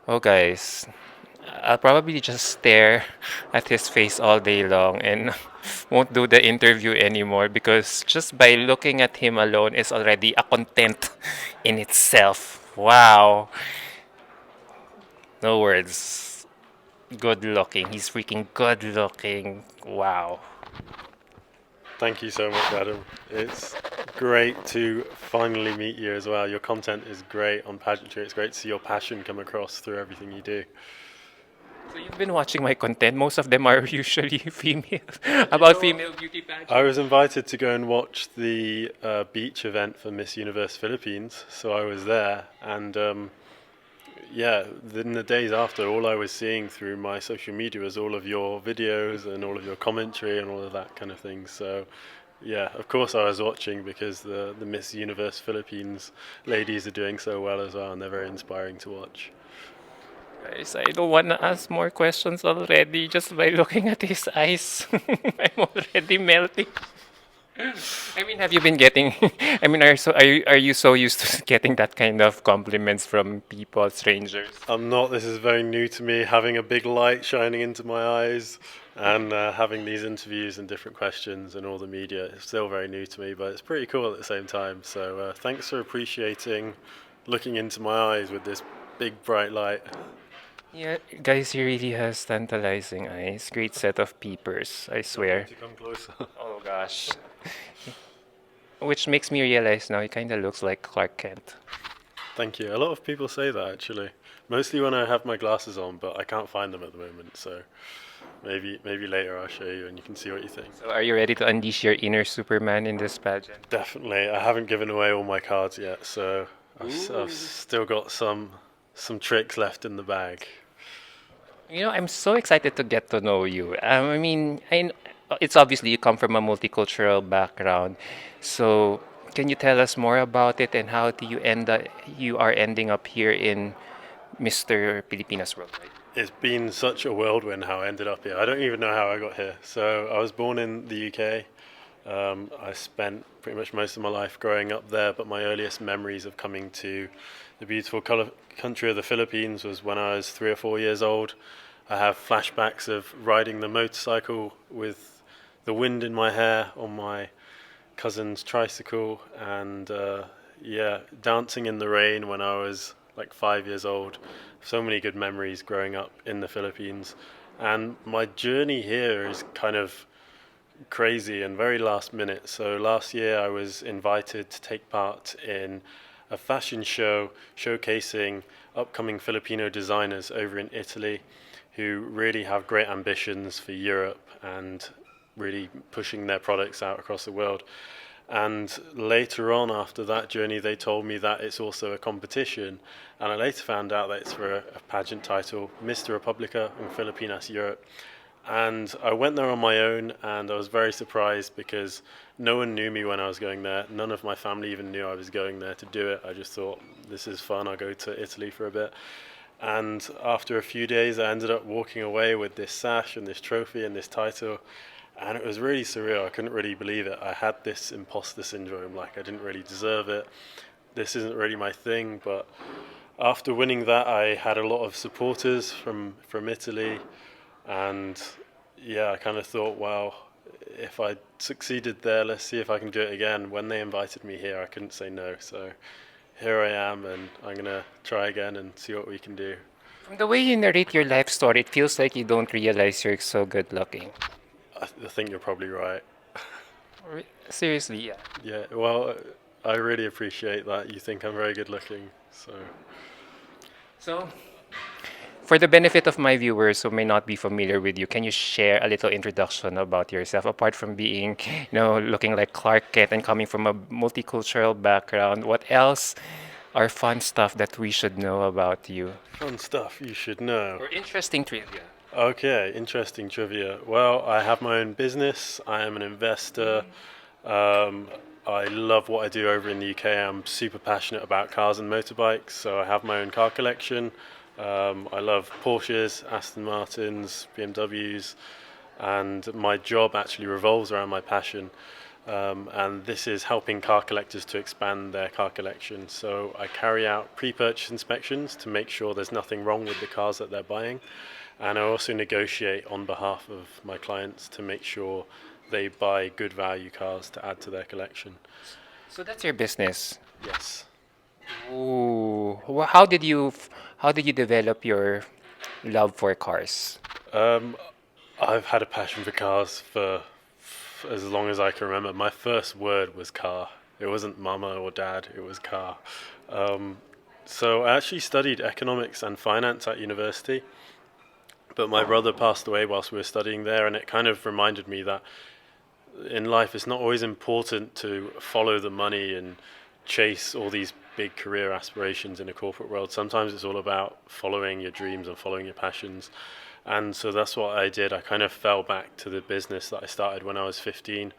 Oh, guys, I'll probably just stare at his face all day long and won't do the interview anymore because just by looking at him alone is already a content in itself. Wow. No words. Good looking. He's freaking good looking. Wow. Thank you so much, Adam. It's great to finally meet you as well. Your content is great on pageantry. It's great to see your passion come across through everything you do. So you've been watching my content. Most of them are usually female, You about know what? female beauty I pageants. was invited to go and watch the beach event for Miss Universe Philippines, so I was there, and yeah, in the days after, all I was seeing through my social media was all of your videos and all of your commentary and all of that kind of thing. So, yeah, of course I was watching because the Miss Universe Philippines ladies are doing so well as well, and they're very inspiring to watch. Guys, I don't want to ask more questions already. Just by looking at his eyes, I'm already melting. I mean, have you been getting? I mean, are you so used to getting that kind of compliments from people, strangers? I'm not. This is very new to me. Having a big light shining into my eyes and having these interviews and different questions and all the media is still very new to me, but it's pretty cool at the same time. So thanks for appreciating looking into my eyes with this big bright light. Yeah, guys, he really has tantalizing eyes. Great set of peepers, I Do you want me swear. to come closer? Oh gosh. Which makes me realize now he kind of looks like Clark Kent. Thank you. A lot of people say that actually. Mostly when I have my glasses on, but I can't find them at the moment. So maybe later I'll show you and you can see what you think. So, are you ready to unleash your inner Superman in this pageant? Definitely. I haven't given away all my cards yet, so I've Ooh. still got some tricks left in the bag. I'm so excited to get to know you. I mean, it's obviously you come from a multicultural background. So, can you tell us more about it and how do you are ending up here in Mr. Pilipinas Worldwide? It's been such a whirlwind how I ended up here. I don't even know how I got here. So I was born in the UK. I spent pretty much most of my life growing up there, but my earliest memories of coming to the beautiful country of the Philippines was when I was 3 or 4 years old. I have flashbacks of riding the motorcycle with the wind in my hair on my cousin's tricycle and yeah, dancing in the rain when I was like 5 years old. So many good memories growing up in the Philippines. And my journey here is kind of crazy and very last minute. So last year I was invited to take part in a fashion show showcasing upcoming Filipino designers over in Italy who really have great ambitions for Europe and really pushing their products out across the world. And later on, after that journey, they told me that it's also a competition. And I later found out that it's for a pageant title, Mr. Republica and Filipinas Europe. And I went there on my own, and I was very surprised because no one knew me when I was going there. None of my family even knew I was going there to do it. I just thought, this is fun, I'll go to Italy for a bit. And after a few days, I ended up walking away with this sash and this trophy and this title. And it was really surreal. I couldn't really believe it. I had this imposter syndrome, like I didn't really deserve it. This isn't really my thing. But after winning that, I had a lot of supporters from Italy. And yeah, I kind of thought, well, if I succeeded there, let's see if I can do it again. When they invited me here, I couldn't say no. So here I am, and I'm going to try again and see what we can do. From the way you narrate your life story, it feels like you don't realize you're so good looking. I think you're probably right. Seriously, yeah. Yeah, well, I really appreciate that. You think I'm very good looking. So, So, for the benefit of my viewers who may not be familiar with you, can you share a little introduction about yourself? Apart from being, looking like Clark Kent and coming from a multicultural background, what else are fun stuff that we should know about you? fun stuff you should know. Or interesting trivia? Okay, interesting trivia. Well, I have my own business. I am an investor. Um, I love what I do over in the UK. I'm super passionate about cars and motorbikes, so I have my own car collection. I love Porsches, Aston Martins, BMWs, and my job actually revolves around my passion. and this is helping car collectors to expand their car collection. So I carry out pre-purchase inspections to make sure there's nothing wrong with the cars that they're buying, and I also negotiate on behalf of my clients to make sure they buy good value cars to add to their collection. So that's your business. Yes. Ooh, how did you develop your love for cars? Um, I've had a passion for cars for as long as I can remember. My first word was car. It wasn't mama or dad, it was car. Um, so I actually studied economics and finance at university, but my brother passed away whilst we were studying there, and it kind of reminded me that in life it's not always important to follow the money and chase all these big career aspirations in a corporate world. Sometimes it's all about following your dreams and following your passions. And so that's what I did. I kind of fell back to the business that I started when I was 15,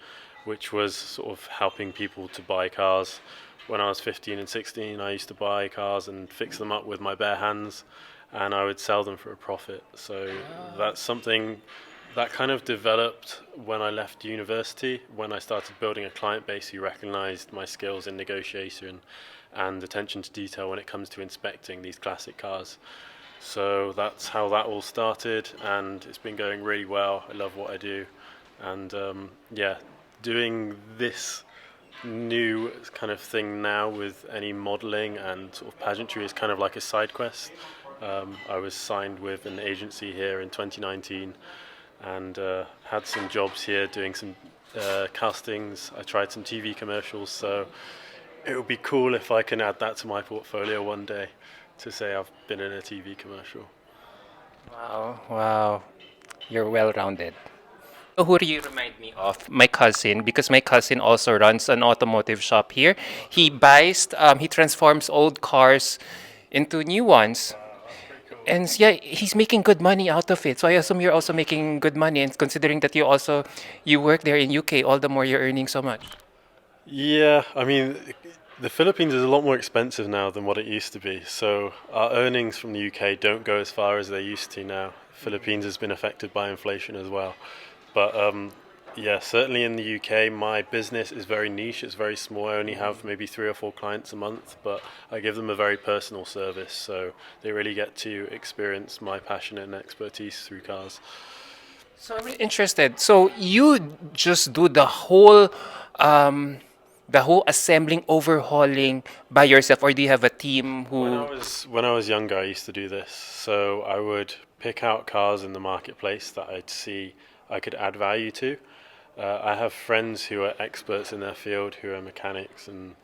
which was sort of helping people to buy cars. When I was 15 and 16, I used to buy cars and fix them up with my bare hands, and I would sell them for a profit. So that's something that kind of developed when I left university, when I started building a client base who recognized my skills in negotiation and attention to detail when it comes to inspecting these classic cars. So that's how that all started, and it's been going really well. I love what I do, and yeah, doing this new kind of thing now with any modeling and sort of pageantry is kind of like a side quest. I was signed with an agency here in 2019 and had some jobs here doing some castings. I tried some TV commercials, so it would be cool if I can add that to my portfolio one day to say I've been in a TV commercial. Wow, wow, you're well-rounded. Who do you remind me of? My cousin, because my cousin also runs an automotive shop here. He transforms old cars into new ones. And yeah, he's making good money out of it. So I assume you're also making good money. And considering that you work there in UK, all the more you're earning so much. Yeah, I mean, the Philippines is a lot more expensive now than what it used to be. So our earnings from the UK don't go as far as they used to now. Philippines has been affected by inflation as well. But yeah, certainly in the UK, my business is very niche. It's very small. I only have maybe 3 or 4 clients a month, but I give them a very personal service. So they really get to experience my passion and expertise through cars. So I'm really interested. So you just do the whole assembling, overhauling by yourself, or do you have a team who? When I was younger, I used to do this. So I would pick out cars in the marketplace that I'd see I could add value to. I have friends who are experts in their field, who are mechanics and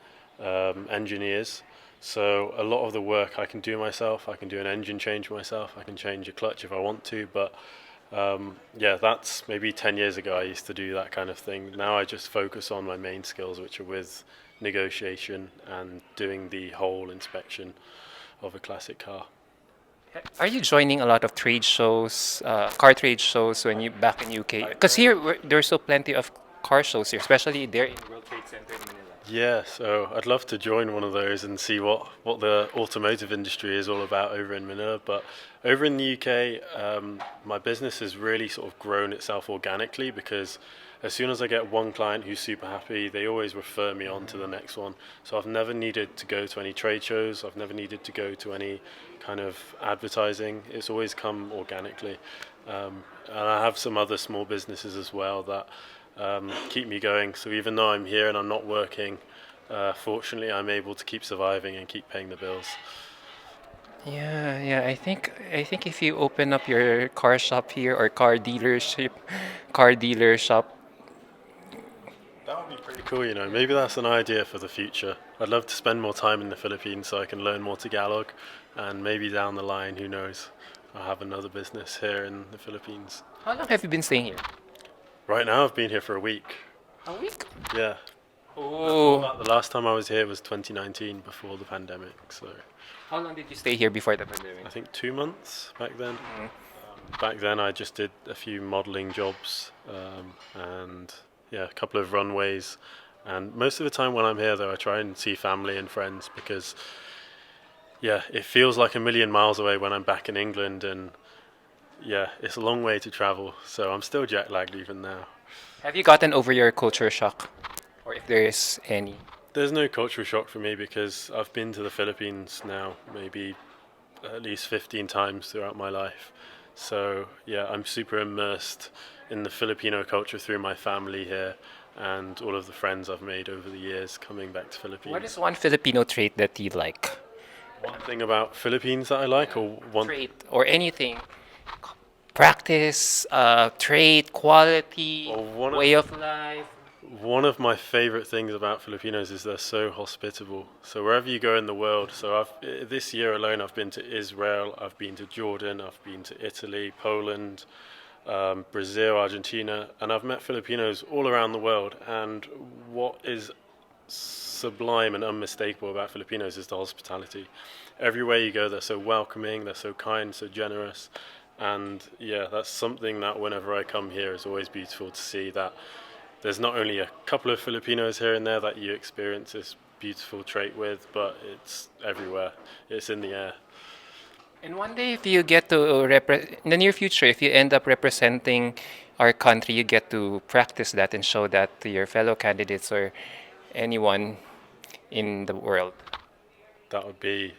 engineers. So a lot of the work I can do myself. I can do an engine change myself. I can change a clutch if I want to. But yeah, that's maybe 10 years ago I used to do that kind of thing. Now I just focus on my main skills, which are with negotiation and doing the whole inspection of a classic car. Are you joining a lot of trade shows, car trade shows when you back in UK? Because here there's so plenty of car shows here, especially there in World Trade Center in Manila. Yeah, so I'd love to join one of those and see what the automotive industry is all about over in Manila. But over in the UK, my business has really sort of grown itself organically because as soon as I get one client who's super happy, they always refer me on to the next one. So I've never needed to go to any trade shows. I've never needed to go to any kind of advertising. It's always come organically. And I have some other small businesses as well that keep me going. So even though I'm here and I'm not working, fortunately I'm able to keep surviving and keep paying the bills. Yeah, yeah. I think if you open up your car shop here or car dealer shop. That would be pretty cool, you know. Maybe that's an idea for the future. I'd love to spend more time in the Philippines so I can learn more Tagalog, and maybe down the line, who knows, I'll have another business here in the Philippines. How long have you been staying here? Right now, I've been here for a week. A week. Yeah. Oh. The last time I was here was 2019 before the pandemic, so How long did you stay here before the pandemic? I think 2 months back then. Back then, I just did a few modeling jobs and yeah, a couple of runways. And most of the time when I'm here, though, I try and see family and friends because, yeah, it feels like a million miles away when I'm back in England. And yeah, it's a long way to travel. So I'm still jet lagged even now. Have you gotten over your culture shock? or if there is any. There's no cultural shock for me because I've been to the Philippines now maybe at least 15 times throughout my life. So, yeah, I'm super immersed in the Filipino culture through my family here and all of the friends I've made over the years coming back to What is Philippines. one Filipino trait that you like? One thing about Philippines that I like, or one Trait or anything. Practice, trait, quality, or way of life. one of my favorite things about Filipinos is they're so hospitable. So wherever you go in the world, this year alone I've been to Israel, I've been to Jordan, I've been to Italy, Poland, Brazil, Argentina, and I've met Filipinos all around the world. And what is sublime and unmistakable about Filipinos is the hospitality. Everywhere you go, they're so welcoming, they're so kind, so generous. And yeah, that's something that whenever I come here is always beautiful to see that there's not only a couple of Filipinos here and there that you experience this beautiful trait with, but it's everywhere. It's in the air. And one day, if you get to in the near future, if you end up representing our country, you get to practice that and show that to your fellow candidates or anyone in the world. That would be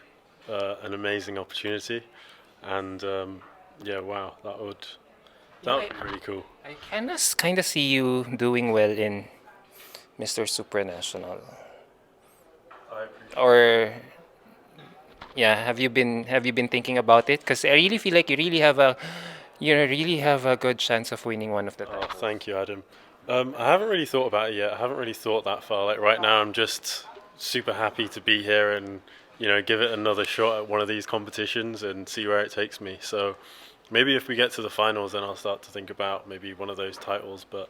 an amazing opportunity. And yeah, wow, that would be really cool. I kind of see you doing well in Mr. Supranational. I appreciate Or yeah, have you been thinking about it? Because I really feel like you really have a good chance of winning one of the Oh, titles. thank you, Adam. I haven't really thought about it yet. I haven't really thought that far. Like right now, I'm just super happy to be here and give it another shot at one of these competitions and see where it takes me. So maybe if we get to the finals, then I'll start to think about maybe one of those titles. But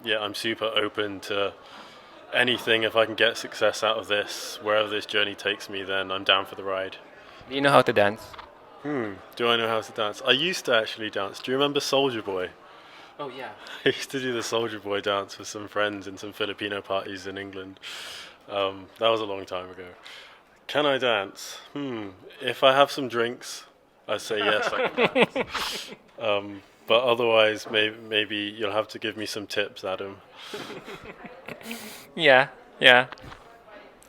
yeah, I'm super open to anything. If I can get success out of this, wherever this journey takes me, then I'm down for the ride. Do you know how to dance? Do I know how to dance? I used to actually dance. Do you remember Soldier Boy? Oh yeah. I used to do the Soldier Boy dance with some friends in some Filipino parties in England. That was a long time ago. Can I dance? If I have some drinks, I say yes, I can dance. But otherwise, maybe you'll have to give me some tips, Adam. Yeah, yeah.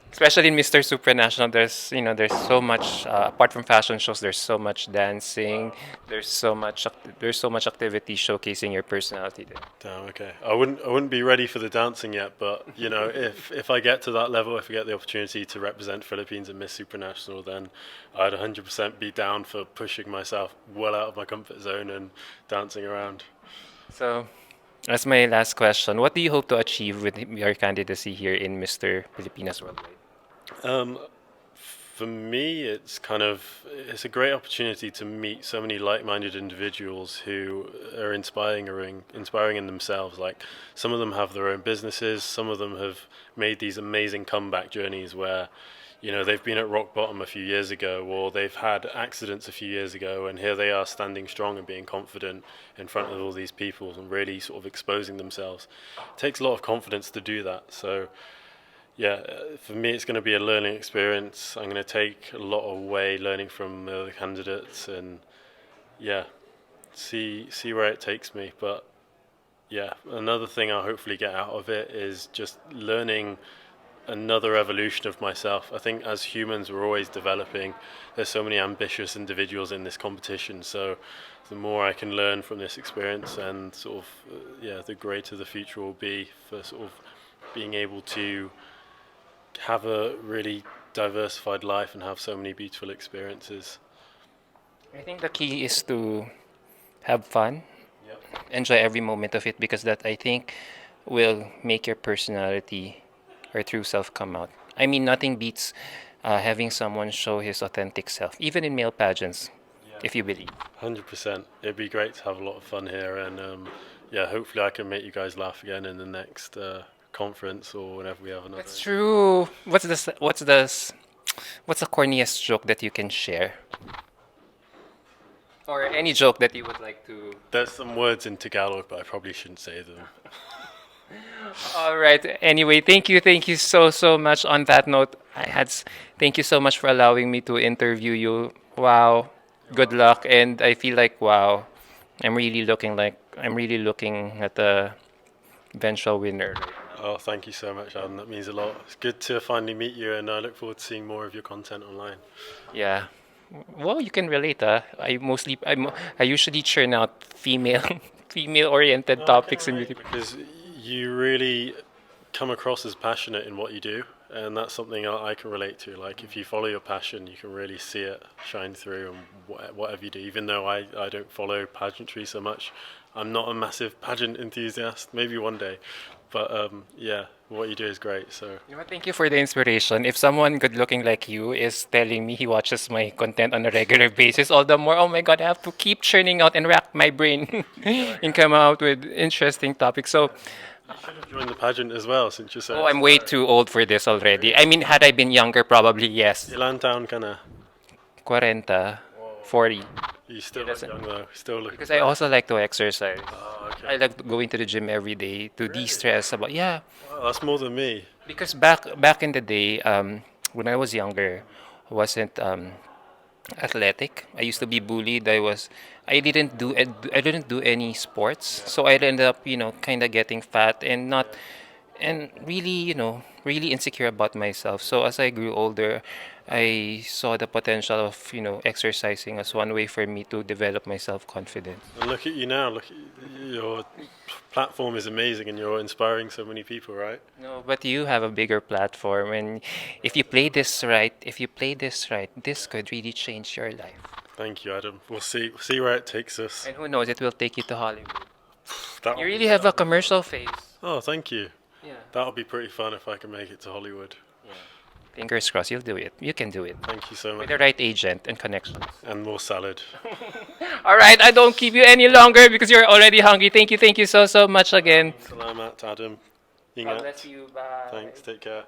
Especially in Mr. Supranational, there's so much apart from fashion shows. There's so much dancing. There's so much activity showcasing your personality there. Damn, okay. I wouldn't be ready for the dancing yet, but if I get to that level, if I get the opportunity to represent Philippines in Miss Supranational, then I'd 100% be down for pushing myself well out of my comfort zone and dancing around. So, that's my last question. What do you hope to achieve with your candidacy here in Mr. Pilipinas Worldwide? Um, for me, it's a great opportunity to meet so many like-minded individuals who are inspiring in themselves. Like some of them have their own businesses, some of them have made these amazing comeback journeys where they've been at rock bottom a few years ago, or they've had accidents a few years ago, and here they are standing strong and being confident in front of all these people and really sort of exposing themselves. It takes a lot of confidence to do that. So yeah, for me, it's going to be a learning experience. I'm going to take a lot away learning from the other candidates, and yeah, see where it takes me. But yeah, another thing I'll hopefully get out of it is just learning another evolution of myself. I think as humans, we're always developing. There's so many ambitious individuals in this competition, so the more I can learn from this experience, and sort of yeah, the greater the future will be for sort of being able to have a really diversified life and have so many beautiful experiences. I think the key is to have fun, Yep. enjoy every moment of it, because that I think will make your personality or true self come out. I mean, nothing beats having someone show his authentic self, even in male pageants, Yeah. if you believe. 100%. It'd be great to have a lot of fun here, and yeah, hopefully I can make you guys laugh again in the next conference or whenever we have another. That's true. What's the corniest joke that you can share? Or any joke that you would like to. There's some words in Tagalog, but I probably shouldn't say them. All right. Anyway, thank you so much. On that note, thank you so much for allowing me to interview you. Wow. Good luck, and I feel like wow, I'm really looking at the eventual winner. Oh, thank you so much, Adam. That means a lot. It's good to finally meet you, and I look forward to seeing more of your content online. Yeah. Well, you can relate, I usually churn out female female-oriented No, I can topics in beauty. relate because you really come across as passionate in what you do, and that's something I can relate to. Like, if you follow your passion, you can really see it shine through and whatever you do. Even though I don't follow pageantry so much, I'm not a massive pageant enthusiast. Maybe one day, but yeah, what you do is great. So You know, what, thank you for the inspiration. If someone good looking like you is telling me he watches my content on a regular basis, all the more, oh my God, I have to keep churning out and rack my brain and come out with interesting topics. So, you should have joined the pageant as well, since you're so oh, I'm way too old for this already. I mean, had I been younger, probably yes. Ilan taon ka na? 40, 40. You still Yeah, look that's- young though. Still look. Because I also like to exercise. Oh, I okay. like going to the gym every day to de-stress about, yeah. Wow, that's more than me. Because back in the day, when I was younger, I wasn't athletic. I used to be bullied. I didn't do any sports, so I ended up kind of getting fat and not and really really insecure about myself. So as I grew older, I saw the potential of exercising as one way for me to develop my self confidence. And look at you now. Look, your platform is amazing, and you're inspiring so many people, right? No, but you have a bigger platform, and if you play this right, this could really change your life. Thank you, Adam. We'll see. We'll see where it takes us. And who knows, it will take you to Hollywood. That'll You be- really have a commercial face. Oh, thank you. Yeah. That'll be pretty fun if I can make it to Hollywood. Fingers crossed, you'll do it. You can do it. Thank you so With much. the right agent and connections. And more salad. All right, I don't keep you any longer because you're already hungry. Thank you so much again. Salamat, Adam. God Ingat. bless you. Bye. Thanks. Take care.